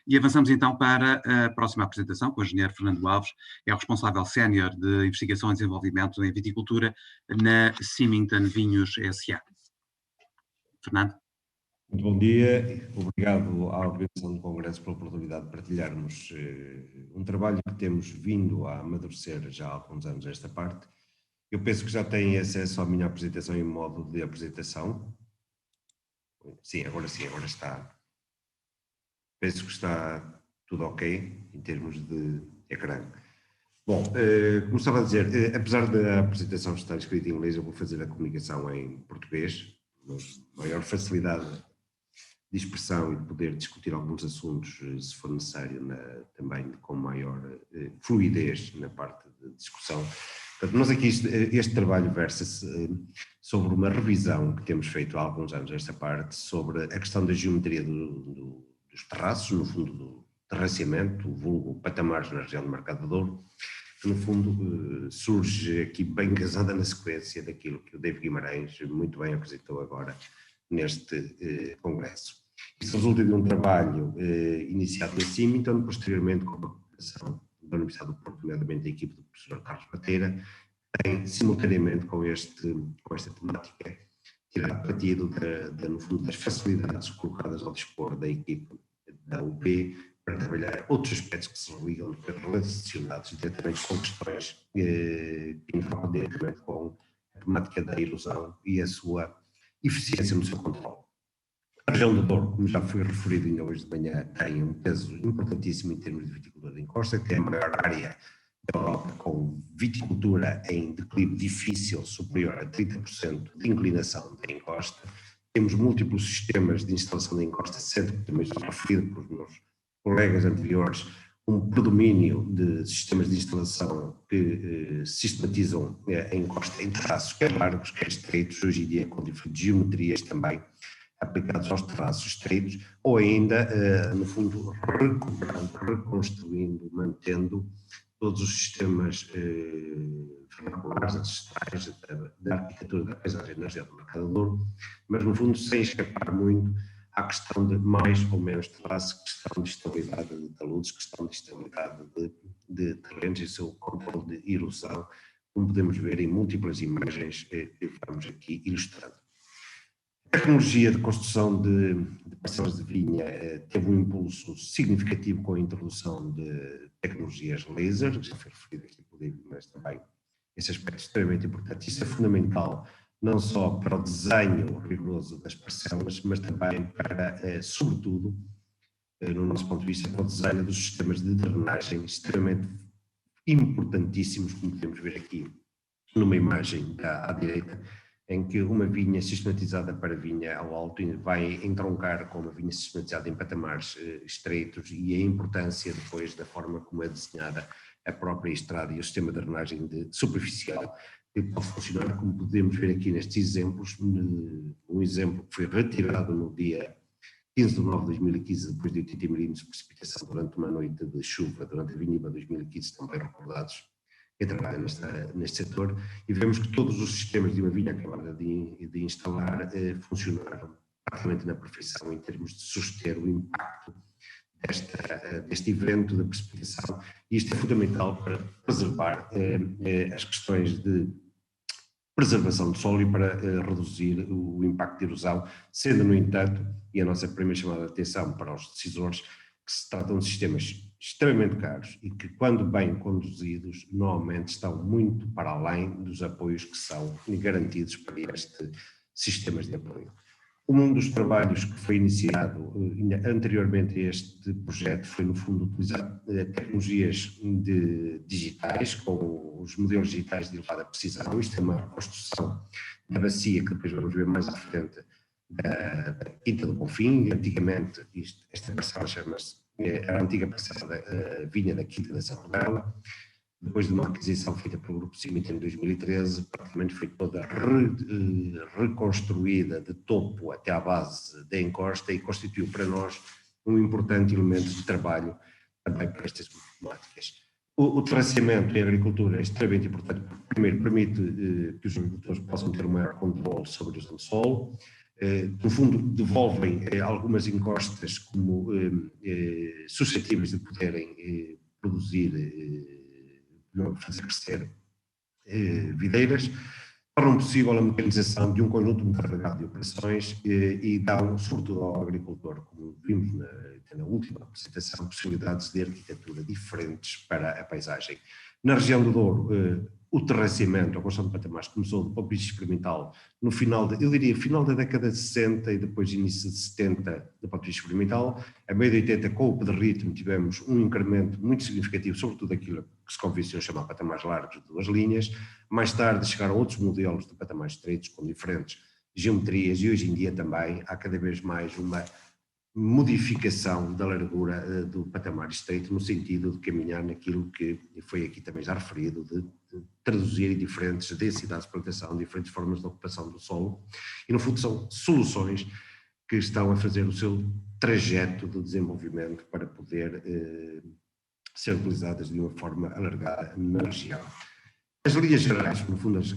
E avançamos então para a próxima apresentação, com o engenheiro Fernando Alves, é o responsável sénior de investigação e desenvolvimento em viticultura na Symington Vinhos S.A. Fernando. Muito bom dia, obrigado à organização do Congresso pela oportunidade de partilharmos um trabalho que temos vindo a amadurecer já há alguns anos esta parte. Eu penso que já têm acesso à minha apresentação em modo de apresentação. Sim, agora está. Penso que está tudo ok em termos de ecrã. Bom, como estava a dizer, apesar da apresentação estar escrita em inglês, eu vou fazer a comunicação em português, com maior facilidade de expressão e de poder discutir alguns assuntos, se for necessário, também com maior fluidez na parte de discussão. Portanto, nós aqui, este trabalho versa-se sobre uma revisão que temos feito há alguns anos, esta parte, sobre a questão da geometria dos terraços, no fundo do terraceamento, vulgo patamares na região do Mercado do Douro, que no fundo surge aqui bem casada na sequência daquilo que o David Guimarães muito bem apresentou agora neste congresso. Isso resulta de um trabalho iniciado na Symington, posteriormente com a cooperação da Universidade do Porto, nomeadamente da equipe do professor Carlos Bateira, tem simultaneamente com esta temática tirado partido no fundo das facilidades colocadas ao dispor da equipe da UP para trabalhar outros aspectos que se ligam relacionados diretamente com questões que envolvem diretamente com a temática da erosão e a sua eficiência no seu controle. A região do Douro, como já foi referido ainda hoje de manhã, tem um peso importantíssimo em termos de viticultura de encosta, que é a maior área da Europa com viticultura em declive difícil superior a 30% de inclinação da encosta. Temos múltiplos sistemas de instalação de encosta, sendo que também já referido pelos meus colegas anteriores, um predomínio de sistemas de instalação que sistematizam a encosta em terraços, quer largos, quer estreitos, hoje em dia com diferentes geometrias também aplicados aos terraços estreitos, ou ainda, no fundo, reconstruindo, mantendo todos os sistemas vernaculares, ancestrais, da arquitetura da paisagem na região do Mercado do Douro, mas no fundo sem escapar muito à questão de mais ou menos terraço, questão de estabilidade de taludes, questão de estabilidade de terrenos e seu controle de erosão, como podemos ver em múltiplas imagens que vamos aqui ilustrando. A tecnologia de construção de parcelas de vinha teve um impulso significativo com a introdução de tecnologias laser, que já foi referido aqui pelo David, mas também esse aspecto é extremamente importante. Isso é fundamental não só para o desenho rigoroso das parcelas, mas também para, sobretudo, no nosso ponto de vista, para o desenho dos sistemas de drenagem extremamente importantíssimos, como podemos ver aqui numa imagem à direita, em que uma vinha sistematizada para vinha ao alto vai entroncar com uma vinha sistematizada em patamares estreitos, e a importância depois da forma como é desenhada a própria estrada e o sistema de drenagem superficial, que pode funcionar, como podemos ver aqui nestes exemplos, um exemplo que foi retirado no dia 15 de nove de 2015, depois de 80 milímetros de precipitação durante uma noite de chuva, durante a Viniba 2015, também recordados, que trabalha neste setor, e vemos que todos os sistemas de uma vinha acabada de instalar funcionaram praticamente na perfeição em termos de suster o impacto deste evento da precipitação, e isto é fundamental para preservar as questões de preservação do solo e para reduzir o impacto de erosão, sendo, no entanto, e a nossa primeira chamada de atenção para os decisores, que se tratam de sistemas extremamente caros e que, quando bem conduzidos, normalmente estão muito para além dos apoios que são garantidos para estes sistemas de apoio. Um dos trabalhos que foi iniciado anteriormente a este projeto foi, no fundo, utilizar tecnologias digitais, com os modelos digitais de elevada precisão. Isto é uma reconstrução da bacia, que depois vamos ver mais à frente, da Quinta do Bonfim. Antigamente, esta parcela chama-se a antiga parcela da vinha da Quinta da Serrabela. Depois de uma aquisição feita pelo Grupo Symington em 2013, praticamente foi toda reconstruída de topo até à base da encosta, e constituiu para nós um importante elemento de trabalho também para estas temáticas. O terraceamento em agricultura é extremamente importante, porque primeiro permite que os agricultores possam ter um maior controle sobre o uso do solo, no fundo devolvem algumas encostas como suscetíveis de poderem produzir, fazer crescer videiras, tornam possível a mecanização de um conjunto muito alargado de operações e dão, sobretudo ao agricultor, como vimos na última apresentação, possibilidades de arquitetura diferentes para a paisagem. Na região do Douro, o terraceamento, a construção de patamares, começou do ponto de vista experimental no final, eu diria, final da década de 60 e depois início de 70 do ponto de vista experimental. A meio de 80, com o pedorritmo, tivemos um incremento muito significativo, sobretudo aquilo que se convencionou chamar patamares largos de 2 linhas. Mais tarde chegaram outros modelos de patamares estreitos com diferentes geometrias e hoje em dia também há cada vez mais uma modificação da largura do patamar estreito no sentido de caminhar naquilo que foi aqui também já referido, de traduzir diferentes densidades de plantação, diferentes formas de ocupação do solo e no fundo são soluções que estão a fazer o seu trajeto de desenvolvimento para poder ser utilizadas de uma forma alargada na região. As linhas gerais, no fundo, as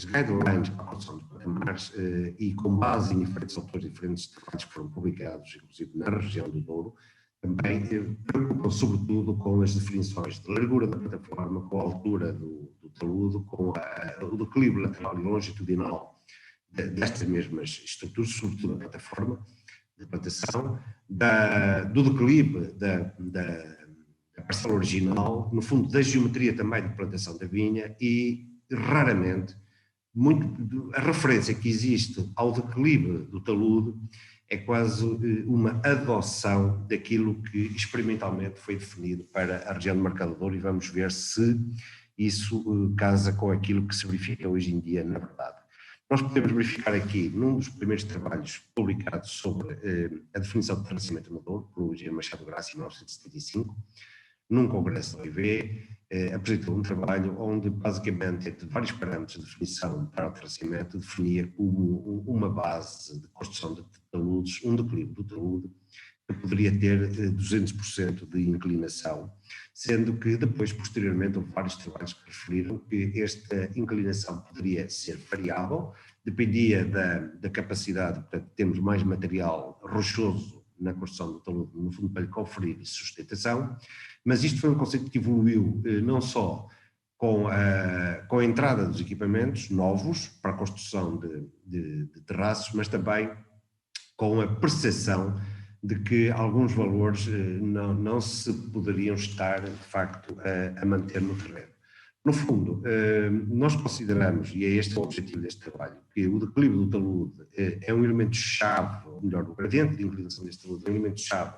guidelines para a construção de patamares e com base em diferentes autores, diferentes trabalhos que foram publicados, inclusive na região do Douro, também preocupam sobretudo com as definições de largura da plataforma, com a altura do talude, com o declive lateral e longitudinal destas mesmas estruturas, sobretudo da plataforma de plantação, do declive da parcela original, no fundo da geometria também de plantação da vinha e raramente, a referência que existe ao declive do talude é quase uma adoção daquilo que experimentalmente foi definido para a região do Mercado do Douro e vamos ver se isso casa com aquilo que se verifica hoje em dia na verdade. Nós podemos verificar aqui, num dos primeiros trabalhos publicados sobre a definição de terraceamento no Douro, por Eugênio Machado Graça, em 1975, num congresso da OIV, apresentou um trabalho onde, basicamente, entre vários parâmetros de definição para o terraceamento, definia como uma base de construção de taludes, um declive do talude, que poderia ter 200% de inclinação, sendo que depois, posteriormente, houve vários trabalhos que referiram que esta inclinação poderia ser variável, dependia da capacidade, portanto, temos mais material rochoso na construção do talude, no fundo, para lhe conferir sustentação, mas isto foi um conceito que evoluiu não só com a entrada dos equipamentos novos para a construção de terraços, mas também com a percepção de que alguns valores não se poderiam estar, de facto, a manter no terreno. No fundo, nós consideramos, e é este o objetivo deste trabalho, que o declive do talude é um elemento-chave, ou melhor, o gradiente de inclinação deste talude é um elemento-chave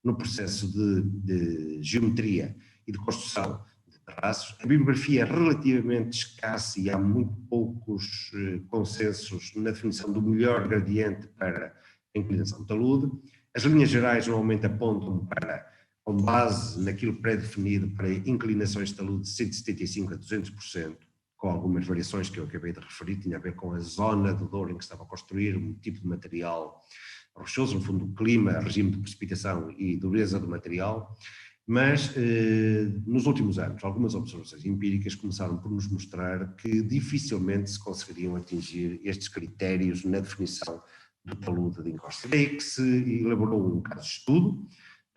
no processo de geometria e de construção de terraços. A bibliografia é relativamente escassa e há muito poucos consensos na definição do melhor gradiente para a inclinação do talude. As linhas gerais normalmente apontam para, com base naquilo pré-definido, para inclinações de talude de 175% a 200%, com algumas variações que eu acabei de referir, tinha a ver com a zona do Douro em que estava a construir, um tipo de material rochoso, no fundo o clima, regime de precipitação e dureza do material, mas nos últimos anos algumas observações empíricas começaram por nos mostrar que dificilmente se conseguiriam atingir estes critérios na definição do talude de encosta. Daí que se elaborou um caso de estudo.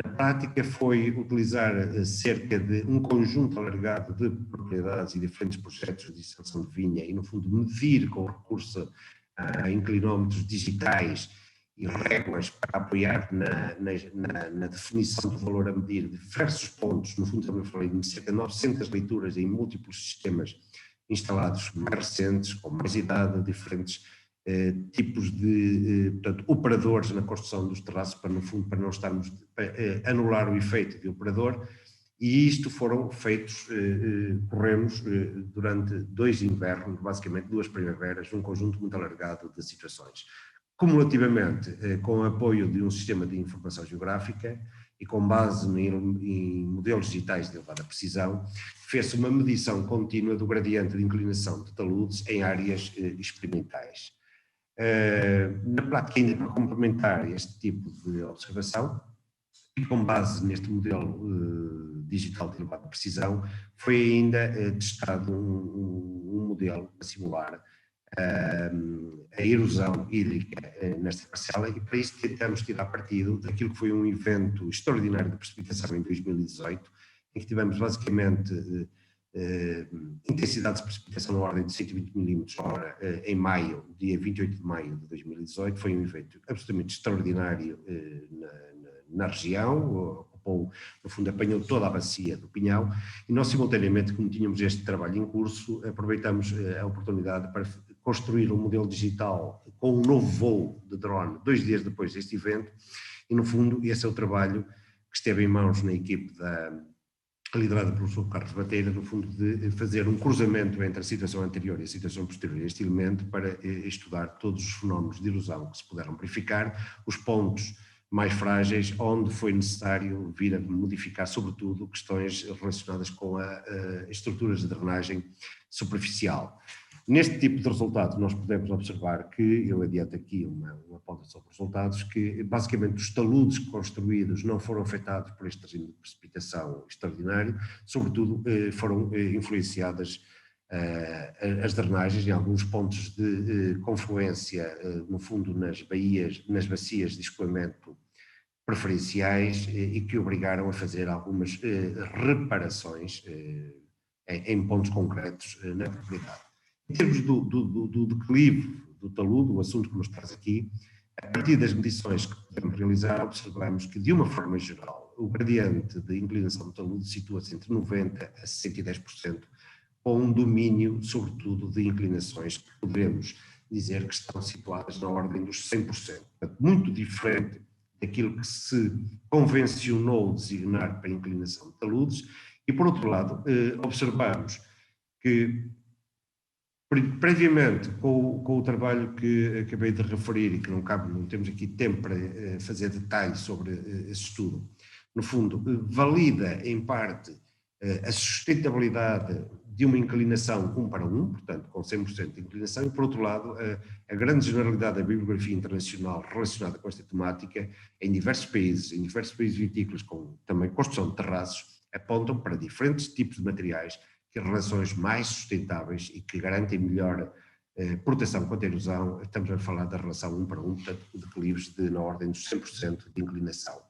Na prática foi utilizar cerca de um conjunto alargado de propriedades e diferentes projetos de extensão de vinha e no fundo medir com recurso a inclinómetros digitais e réguas para apoiar na definição do valor a medir de diversos pontos, no fundo também falei de cerca de 900 leituras em múltiplos sistemas instalados mais recentes, com mais idade, diferentes tipos de portanto, operadores na construção dos terraços, para no fundo para não estarmos a anular o efeito de operador, e isto foram feitos, corremos durante 2 invernos, basicamente 2 primaveras, um conjunto muito alargado de situações. Cumulativamente, com o apoio de um sistema de informação geográfica e com base em modelos digitais de elevada precisão, fez-se uma medição contínua do gradiente de inclinação de taludes em áreas experimentais. Na prática, ainda para complementar este tipo de observação, e com base neste modelo digital de elevada precisão, foi ainda testado um modelo para simular a erosão hídrica nesta parcela, e para isso tentamos tirar partido daquilo que foi um evento extraordinário de precipitação em 2018, em que tivemos basicamente intensidade de precipitação na ordem de 120 milímetros/hora em maio, dia 28 de maio de 2018. Foi um evento absolutamente extraordinário na região, ocupou, no fundo, apanhou toda a bacia do Pinhal, e nós, simultaneamente, como tínhamos este trabalho em curso, aproveitamos a oportunidade para construir um modelo digital com um novo voo de drone 2 dias depois deste evento, e, no fundo, esse é o trabalho que esteve em mãos na equipe liderada pelo professor Carlos Bateira, no fundo, de fazer um cruzamento entre a situação anterior e a situação posterior a este elemento para estudar todos os fenómenos de erosão que se puderam verificar, os pontos mais frágeis, onde foi necessário vir a modificar, sobretudo, questões relacionadas com as estruturas de drenagem superficial. Neste tipo de resultados, nós podemos observar que, eu adianto aqui uma ponta sobre os resultados, que basicamente os taludes construídos não foram afetados por este regime de precipitação extraordinário, sobretudo foram influenciadas as drenagens em alguns pontos de confluência, no fundo nas bacias de escoamento preferenciais, e que obrigaram a fazer algumas reparações em pontos concretos na propriedade. Em termos do declive do talude, o assunto que nos traz aqui, a partir das medições que podemos realizar, observamos que, de uma forma geral, o gradiente de inclinação do talude situa-se entre 90% a 110%, com um domínio, sobretudo, de inclinações que podemos dizer que estão situadas na ordem dos 100%. Portanto, muito diferente daquilo que se convencionou designar para a inclinação de taludes. E, por outro lado, observamos que, previamente, com o trabalho que acabei de referir, e que não temos aqui tempo para fazer detalhes sobre esse estudo, no fundo, valida em parte a sustentabilidade de uma inclinação 1:1, portanto com 100% de inclinação, e, por outro lado, a grande generalidade da bibliografia internacional relacionada com esta temática em diversos países vitícolas, com também construção de terraços, apontam para diferentes tipos de materiais que relações mais sustentáveis e que garantem melhor proteção contra a erosão. Estamos a falar da relação 1:1, portanto, declives na ordem dos 100% de inclinação.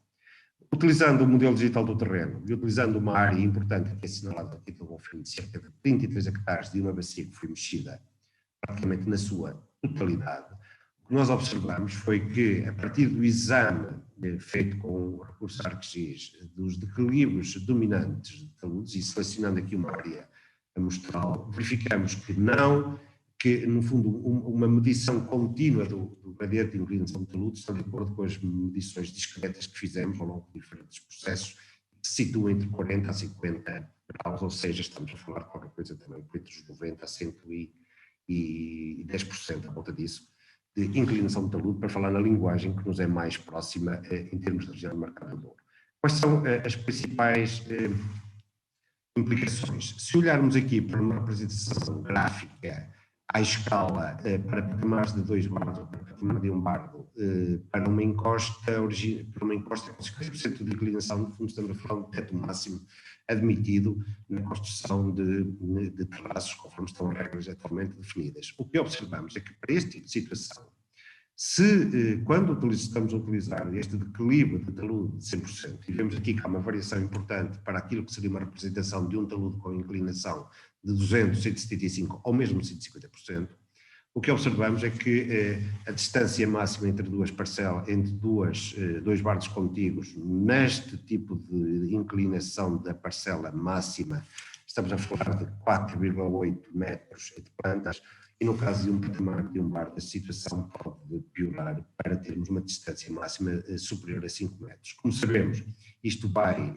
Utilizando o modelo digital do terreno e utilizando uma área importante que é assinalada aqui pelo Bonfim, de cerca de 33 hectares de uma bacia que foi mexida praticamente na sua totalidade, o que nós observamos foi que, a partir do exame feito com o recurso ArcGIS dos declives dominantes de taludes, e selecionando aqui uma área amostral, verificamos que, no fundo, uma medição contínua do gradiente de inclinação de taludes está de acordo com as medições discretas que fizemos ao longo de diferentes processos, que se situam entre 40 a 50 graus, ou seja, estamos a falar de qualquer coisa também entre os 90 a 110%, à volta disso, de inclinação de talude, para falar na linguagem que nos é mais próxima em termos de região de Mercado do Douro. Quais são as principais implicações? Se olharmos aqui para uma representação gráfica à escala para patamares de 2 bardos, para patamar de 1 bardo, para uma encosta com 50% de inclinação, no fundo estamos a falar do teto máximo admitido na construção de terraços, conforme estão as regras atualmente definidas. O que observamos é que, para este tipo de situação, quando estamos a utilizar este declive de talude de 100%, e vemos aqui que há uma variação importante para aquilo que seria uma representação de um talude com inclinação de 200, 175 ou mesmo 150%, o que observamos é que a distância máxima entre duas parcelas, entre dois bardos contíguos, neste tipo de inclinação da parcela máxima, estamos a falar de 4,8 metros de plantas, e no caso de um patamar de um bardo, a situação pode piorar para termos uma distância máxima superior a 5 metros. Como sabemos, isto vai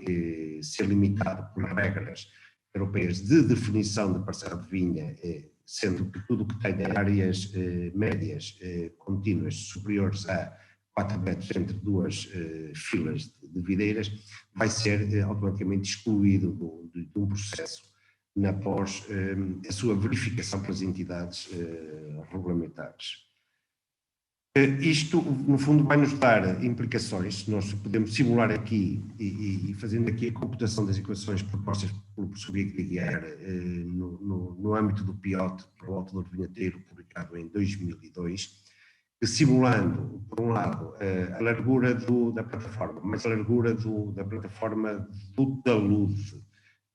ser limitado por regras europeias de definição de parcela de vinha, sendo que tudo o que tenha áreas médias contínuas superiores a 4 metros entre duas filas de videiras, vai ser automaticamente excluído de um processo após a sua verificação pelas entidades regulamentares. Isto, no fundo, vai nos dar implicações. Nós podemos simular aqui, e fazendo aqui a computação das equações propostas pelo professor Guilherme no âmbito do PIOT, pelo Auto do Vinheteiro, publicado publicado em 2002, que simulando, por um lado, a largura da plataforma, mas a largura da plataforma do talude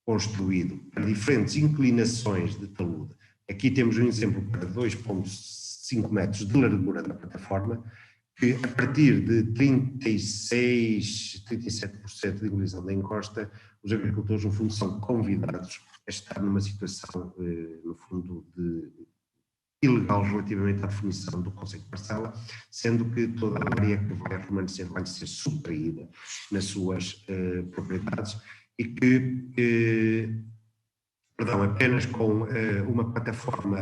construído para diferentes inclinações de talude. Aqui temos um exemplo para 2,5 metros de largura da plataforma, que a partir de 36, 37% de inclinação da encosta, os agricultores, no fundo, são convidados a estar numa situação, no fundo, ilegal relativamente à definição do conceito de parcela, sendo que toda a área que vai permanecer vai ser subtraída nas suas propriedades e que, apenas com uma plataforma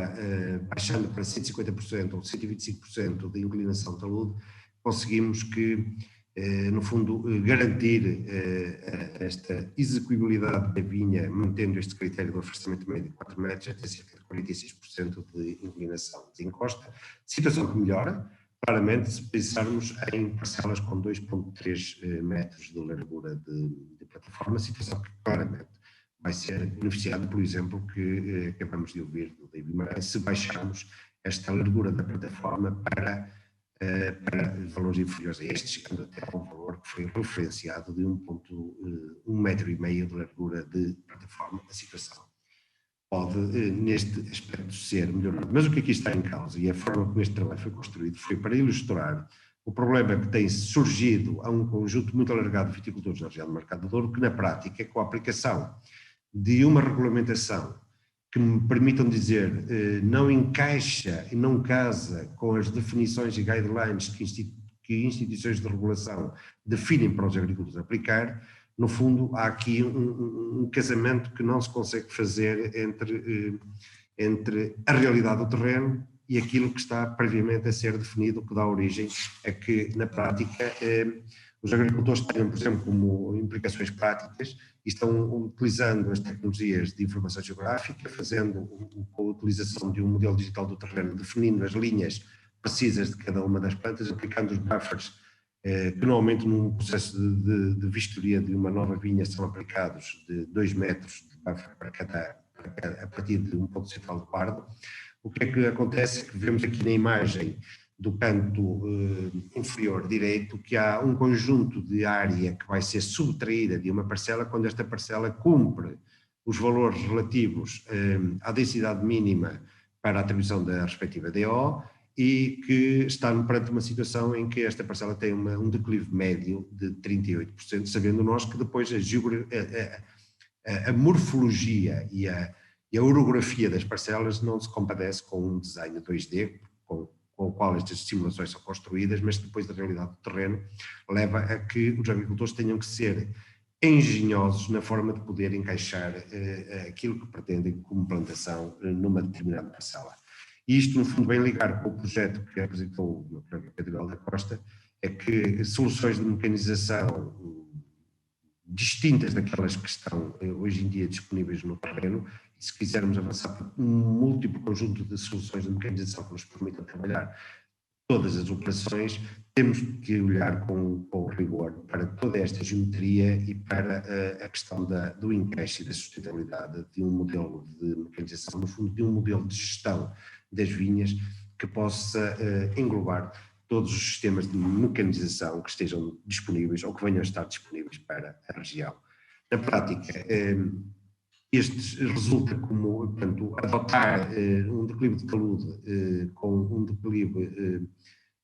baixando para 150% ou 125% de inclinação de talude, conseguimos que, no fundo, garantir esta execuibilidade da vinha, mantendo este critério do afastamento médio de 4 metros, até cerca de 46% de inclinação de encosta. Situação que melhora, claramente, se pensarmos em parcelas com 2,3 metros de largura de plataforma, situação que claramente vai ser beneficiada, por exemplo, que acabamos de ouvir do David Guimarães, se baixarmos esta largura da plataforma para valores inferiores a estes, chegando até a um valor que foi referenciado de 1,5 metro de largura de plataforma. A situação pode, neste aspecto, ser melhorada. Mas o que aqui está em causa, e a forma como este trabalho foi construído, foi para ilustrar o problema que tem surgido a um conjunto muito alargado de viticultores na região do Mercado do Douro, que na prática, com a aplicação de uma regulamentação que me permitam dizer não encaixa e não casa com as definições e guidelines que instituições de regulação definem para os agricultores aplicar, no fundo há aqui um casamento que não se consegue fazer entre a realidade do terreno e aquilo que está previamente a ser definido, que dá origem a que, na prática, os agricultores tenham, por exemplo, como implicações práticas, e estão utilizando as tecnologias de informação geográfica, fazendo a utilização de um modelo digital do terreno, definindo as linhas precisas de cada uma das plantas, aplicando os buffers, que normalmente num processo de vistoria de uma nova vinha são aplicados de 2 metros de buffer a partir de um ponto central de guarda. O que é que acontece? Que vemos aqui na imagem do canto inferior direito que há um conjunto de área que vai ser subtraída de uma parcela quando esta parcela cumpre os valores relativos à densidade mínima para a atribuição da respectiva DO e que está perante uma situação em que esta parcela tem um declive médio de 38%, sabendo nós que depois a morfologia e a orografia das parcelas não se compadece com um desenho 2D, com o qual estas simulações são construídas, mas depois da realidade do terreno leva a que os agricultores tenham que ser engenhosos na forma de poder encaixar aquilo que pretendem como plantação numa determinada parcela. E isto, no fundo, vem ligar com o projeto que apresentou o Pedro da Costa, é que soluções de mecanização distintas daquelas que estão hoje em dia disponíveis no terreno, e se quisermos avançar para um múltiplo conjunto de soluções de mecanização que nos permitam trabalhar todas as operações, temos que olhar com rigor para toda esta geometria e para a questão do encaixe e da sustentabilidade de um modelo de mecanização, no fundo de um modelo de gestão das vinhas que possa englobar todos os sistemas de mecanização que estejam disponíveis ou que venham a estar disponíveis para a região. Na prática, este resulta como, portanto, adotar um declive de talude com um declive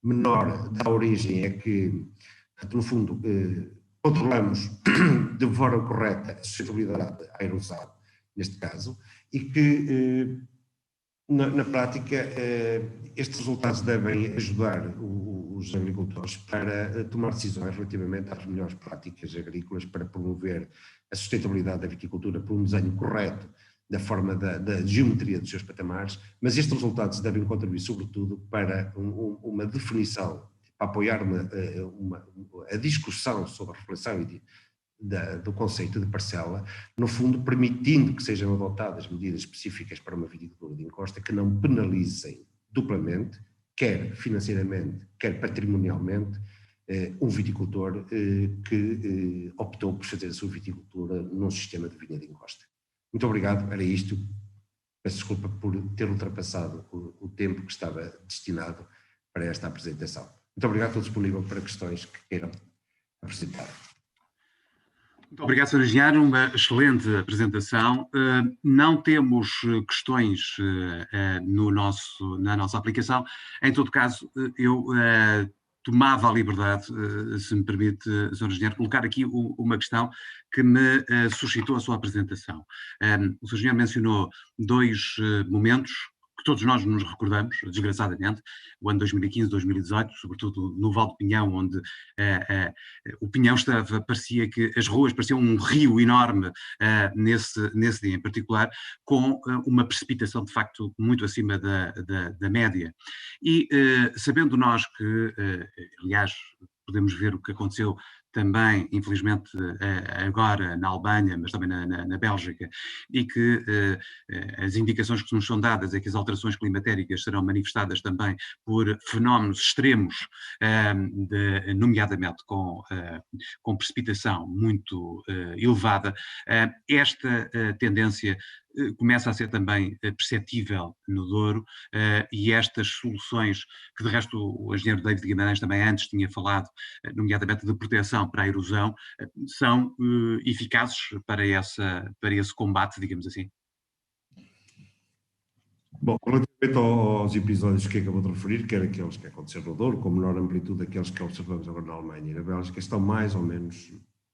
menor da origem é que, portanto, no fundo, controlamos de forma correta a sustentabilidade à erosão, neste caso, e que na prática, estes resultados devem ajudar os agricultores para tomar decisões relativamente às melhores práticas agrícolas para promover a sustentabilidade da viticultura por um desenho correto da forma da geometria dos seus patamares, mas estes resultados devem contribuir sobretudo para uma definição, para apoiar a discussão sobre a reflexão do conceito de parcela, no fundo permitindo que sejam adotadas medidas específicas para uma viticultura de encosta que não penalizem duplamente, quer financeiramente, quer patrimonialmente, um viticultor que optou por fazer a sua viticultura num sistema de vinha de encosta. Muito obrigado, era isto. Peço desculpa por ter ultrapassado o tempo que estava destinado para esta apresentação. Muito obrigado, estou disponível para questões que queiram apresentar. Muito obrigado, Sr. Engenheiro, uma excelente apresentação. Não temos questões na nossa aplicação. Em todo caso, eu tomava a liberdade, se me permite, Sr. Engenheiro, colocar aqui uma questão que me suscitou a sua apresentação. O Sr. Engenheiro mencionou dois momentos que todos nós nos recordamos, desgraçadamente, o ano 2015, 2018, sobretudo no Val do Pinhão, onde o Pinhão parecia que as ruas pareciam um rio enorme nesse dia em particular, com uma precipitação de facto muito acima da média. E sabendo nós que, aliás, podemos ver o que aconteceu também, infelizmente, agora na Albânia, mas também na Bélgica, e que as indicações que nos são dadas é que as alterações climatéricas serão manifestadas também por fenómenos extremos, nomeadamente com precipitação muito elevada. Esta tendência começa a ser também perceptível no Douro, e estas soluções, que de resto o engenheiro David Guimarães também antes tinha falado, nomeadamente de proteção para a erosão, são eficazes para esse combate, digamos assim? Bom, relativamente aos episódios que acabou de referir, quer aqueles que aconteceram no Douro, com menor amplitude daqueles que observamos agora na Alemanha e na Bélgica, estão mais ou menos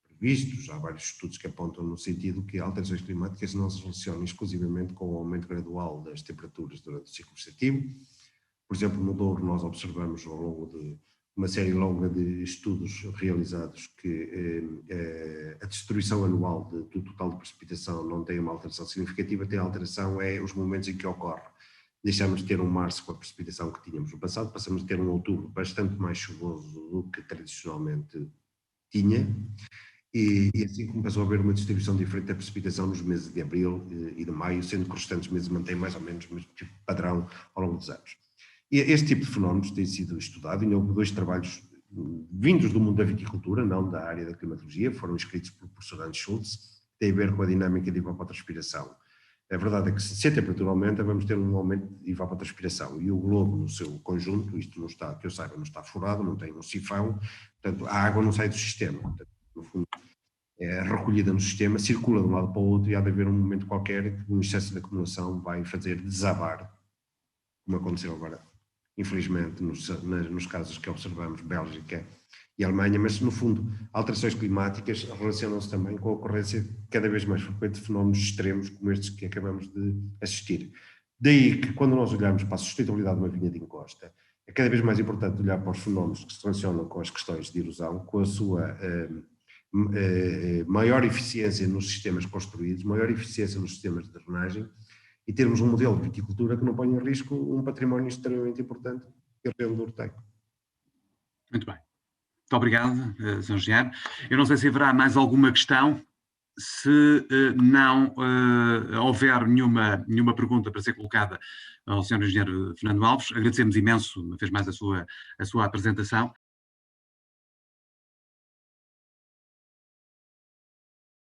previstos. Há vários estudos que apontam no sentido que alterações climáticas não se relacionam exclusivamente com o aumento gradual das temperaturas durante o ciclo vegetativo. Por exemplo, no Douro nós observamos ao longo de uma série longa de estudos realizados que a destruição anual do total de precipitação não tem uma alteração significativa, tem alteração os momentos em que ocorre. Deixamos de ter um março com a precipitação que tínhamos no passado, passamos a ter um outubro bastante mais chuvoso do que tradicionalmente tinha, e assim começou a haver uma distribuição diferente da precipitação nos meses de abril e de maio, sendo que os restantes meses mantêm mais ou menos o mesmo tipo de padrão ao longo dos anos. E este tipo de fenómenos tem sido estudado, e houve dois trabalhos vindos do mundo da viticultura, não da área da climatologia, foram escritos pelo professor Hans Schultz, que tem a ver com a dinâmica de evapotranspiração. A verdade é que se a temperatura aumenta, vamos ter um aumento de evapotranspiração, e o globo no seu conjunto, isto não está, que eu saiba, não está furado, não tem um sifão, portanto a água não sai do sistema, portanto, no fundo é recolhida no sistema, circula de um lado para o outro, e há de haver um momento qualquer que um excesso de acumulação vai fazer desabar, como aconteceu agora, infelizmente, nos casos que observamos, Bélgica e Alemanha, mas no fundo, alterações climáticas relacionam-se também com a ocorrência cada vez mais frequente de fenómenos extremos como estes que acabamos de assistir. Daí que, quando nós olhamos para a sustentabilidade de uma vinha de encosta, é cada vez mais importante olhar para os fenómenos que se relacionam com as questões de erosão, com a sua maior eficiência nos sistemas construídos, maior eficiência nos sistemas de drenagem, e termos um modelo de viticultura que não ponha em risco um património extremamente importante que a região do Douro tem. Muito bem. Muito obrigado, Sr. Engenheiro. Eu não sei se haverá mais alguma questão. Se não houver nenhuma pergunta para ser colocada ao Sr. Engenheiro Fernando Alves, agradecemos imenso, uma vez mais, a sua apresentação.